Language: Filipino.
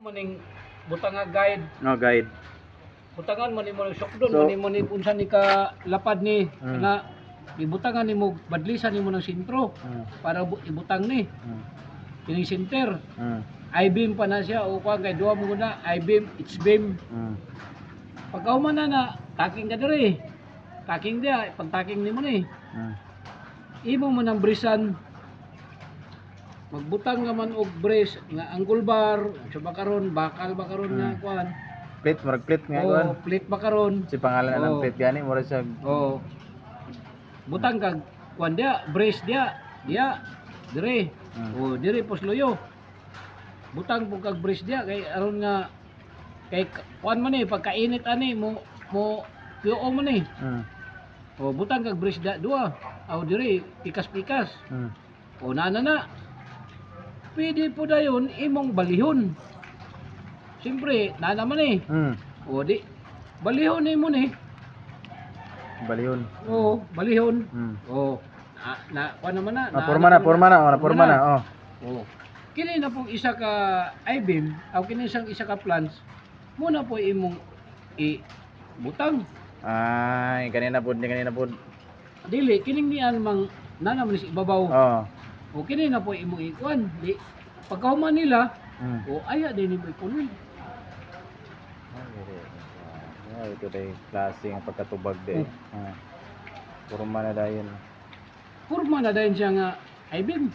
Maning butang nga guide, No guide. butangan man nimo sukdon, So- man nimo unsa ni ka lapad ni Mm. na ibutangan nimo badlisan nimo ng sentro para ibutang ni kini center. I-beam pa na siya o kuan kay duha mo na I-beam, H-beam. Pagka na na taking ka diri. Taking dia, pag-taking nimo ni. Imo man ang brisan. Magbutang ka man og brace nga angle bar, sa bakaron, bakal bakaron nga kuan. Plate, marag plate nga kuan. O plate bakaron. Si pangalan na ng Oo. plate gani mura siya. O butang kag kuan dia, brace dia, dire. O dire posloyo. Butang po kag brace dia kay aron nga kay kuan man ni pagkainit ani mo tuo man ni. O butang kag brace dia duha. Aw dire pikas-pikas. O na. Pwede po dayon imong balihon. Siyempre, naman eh. O di, balihon mo ni. Balihon. O, balihon. O, kuha naman na. Porma na. O, kini na pong isa ka I-beam, o kini isa ka plants, muna po imong butang. Ay, kanina pud. Dili, kining niyan mang nanaman sa ibabaw. O kini na po imong ikuan. Di, pagkahuman nila, o aya din mo ikunin. Ito day klase ng pagkatubag day. Porma na dayon. Purma na dahil siya nga I-beam.